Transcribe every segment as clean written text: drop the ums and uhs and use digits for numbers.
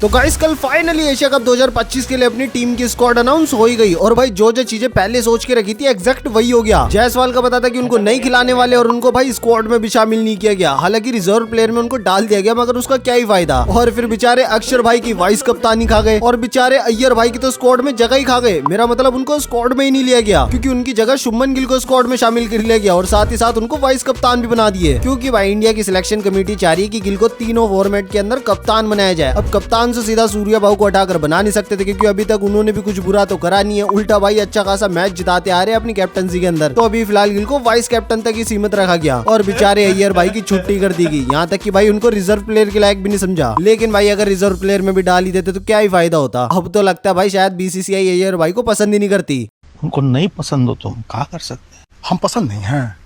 तो गाइस कल finally Asia cup 2025 के लिए अपनी टीम की स्क्वाड अनाउंस हो ही गई और भाई जो चीजें पहले सोच के रखी थी एग्जैक्ट वही हो गया। जायसवाल का पता था कि उनको नहीं खिलाने वाले और उनको भाई स्क्वाड में भी शामिल नहीं किया गया। हालांकि रिजर्व प्लेयर में उनको डाल दिया गया, मगर उसका क्या ही फायदा। और फिर बेचारे अक्षर भाई की वाइस कप्तानी खा गए और बेचारे अय्यर भाई की तो स्क्वाड में जगह ही खा गए। मेरा मतलब उनको स्क्वाड में ही नहीं लिया गया क्योंकि उनकी जगह शुभमन गिल को स्क्वाड में शामिल कर लिया गया और साथ ही साथ उनको वाइस कप्तान भी बना दिए क्योंकि भाई इंडिया की सिलेक्शन कमेटी चाह रही है कि गिल को तीनों फॉर्मेट के अंदर कप्तान बनाया जाए। अब कप्तान से सीधा सूर्या को हटाकर बना नहीं सकते थे क्योंकि अभी तक उन्होंने भी कुछ बुरा तो करा नहीं है, उल्टा भाई अच्छा खासा मैच जिताते आ रहे हैं अपनी कैप्टनसी के अंदर। तो अभी फिलहाल गिल को वाइस कैप्टन तक ही सीमित रखा गया और बेचारे अय्यर भाई की छुट्टी कर दी गई। यहाँ तक कि भाई उनको रिजर्व प्लेयर के लायक भी नहीं समझा। लेकिन भाई अगर रिजर्व प्लेयर में भी डाल ही देते तो क्या ही फायदा होता। अब तो लगता है भाई शायद बीसीसीआई अय्यर भाई को पसंद ही नहीं करती। उनको नहीं पसंद हो तो हम क्या कर सकते हैं? हम पसंद नहीं हैं।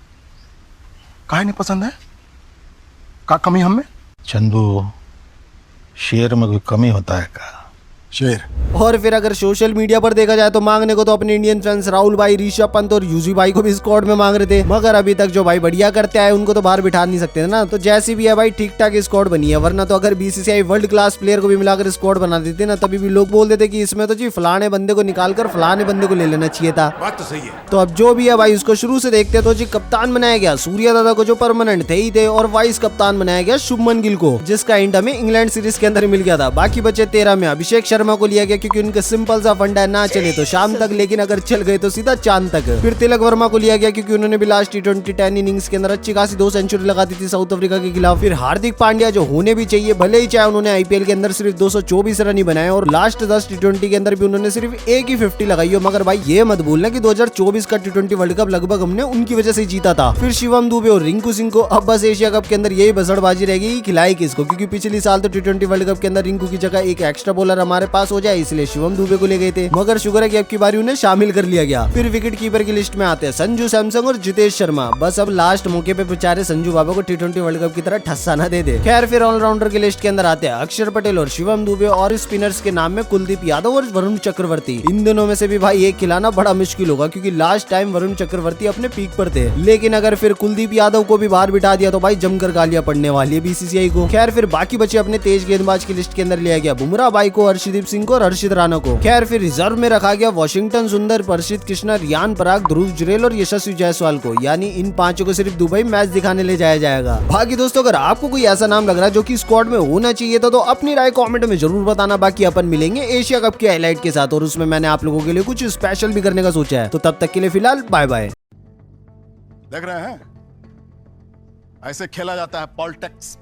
काहे नहीं पसंद है? का कमी हम में? चंदू, शेर में कोई कमी होता है का? शेर। और फिर अगर सोशल मीडिया पर देखा जाए तो मांगने को तो अपने इंडियन फैंस राहुल भाई, ऋषभ पंत और यूजी भाई को भी स्क्वाड में मांग रहे थे, मगर अभी तक जो भाई बढ़िया करते आए उनको तो बाहर बिठा नहीं सकते ना। तो जैसी भी है भाई ठीक ठाक स्क्वाड बनी है, वरना तो अगर बीसीसीआई वर्ल्ड क्लास प्लेयर को भी मिलाकर स्क्वाड बना देते ना तभी भी लोग बोल देते कि इसमें तो जी फलाने बंदे को निकाल कर फलाने बंदे को ले लेना चाहिए था। बात तो सही है। तो अब जो भी है भाई उसको शुरू से देखते तो जी कप्तान बनाया गया सूर्या दादा को जो परमानेंट थे ही थे और वाइस कप्तान बनाया गया शुभमन गिल को, जिसका इंड हमें इंग्लैंड सीरीज के अंदर मिल गया था। बाकी बचे 13 में अभिषेक शर्मा को लिया गया क्योंकि उनका सिंपल सा फंडा है, ना चले तो शाम तक लेकिन अगर चल गए तो सीधा चांद तक। फिर तिलक वर्मा को लिया गया क्योंकि उन्होंने भी लास्ट T20 10 इनिंग्स के अंदर अच्छी खासी 2 सेंचुरी लगा दी थी साउथ अफ्रीका के खिलाफ। फिर हार्दिक पांड्या जो होने भी चाहिए, भले ही चाहे उन्होंने आईपीएल के अंदर सिर्फ 224 रन ही बनाए और लास्ट 10 T20 के अंदर भी उन्होंने सिर्फ एक ही 50 लगाई हो। मगर भाई ये मत भूलना कि 2024 का T20 वर्ल्ड कप लगभग हमने उनकी वजह से जीता था। फिर शिवम दुबे और रिंकू सिंह को अब बस एशिया कप के अंदर यही बसड़बाजी रहेगी खिलाई किसको, क्योंकि पिछले साल तो T20 वर्ल्ड कप के अंदर रिंकू की जगह एक एक्स्ट्रा बॉलर हमारे पास हो जाए इसलिए शिवम दुबे को ले गए थे, मगर शुक्र है कि अब की बारी उन्हें शामिल कर लिया गया। फिर विकेट कीपर की लिस्ट में आते हैं संजू सैमसंग और जितेश शर्मा। बस अब लास्ट मौके पे बेचारे संजू बाबा को T20 वर्ल्ड कप की तरह ठस्सा न दे दे। खैर फिर ऑलराउंडर की लिस्ट के अंदर आते हैं अक्षर पटेल और शिवम दुबे और स्पिनर्स के नाम में कुलदीप यादव और वरुण चक्रवर्ती। इन दोनों में से भी भाई एक खिलाना बड़ा मुश्किल होगा क्योंकि लास्ट टाइम वरुण चक्रवर्ती अपने पीक पर थे, लेकिन अगर फिर कुलदीप यादव को भी बाहर बिठा दिया तो भाई जमकर गालियां पड़ने वाली है बीसीसीआई को। खैर फिर बाकी बचे अपने तेज गेंदबाज की लिस्ट के अंदर लिया गया बुमराह भाई को, हर्षदीप सिंह को और हर्षित राणा को। खैर फिर रिजर्व में रखा गया वॉशिंगटन सुंदर, प्रसिद्ध कृष्णा, रियान पराग, ध्रुव जुरेल और यशस्वी जायसवाल को। यानी इन पांचों को सिर्फ दुबई मैच दिखाने ले जाया जाएगा। बाकी दोस्तों अगर आपको कोई ऐसा नाम लग रहा है जो कि स्क्वाड में होना चाहिए तो अपनी राय कमेंट में जरूर बताना। बाकी अपन मिलेंगे एशिया कप के हाईलाइट के साथ और उसमें मैंने आप लोगों के लिए कुछ स्पेशल भी करने का सोचा है। तो तब तक के लिए फिलहाल बाय बाय। देख रहे हैं ऐसे खेला जाता है पॉलिटिक्स।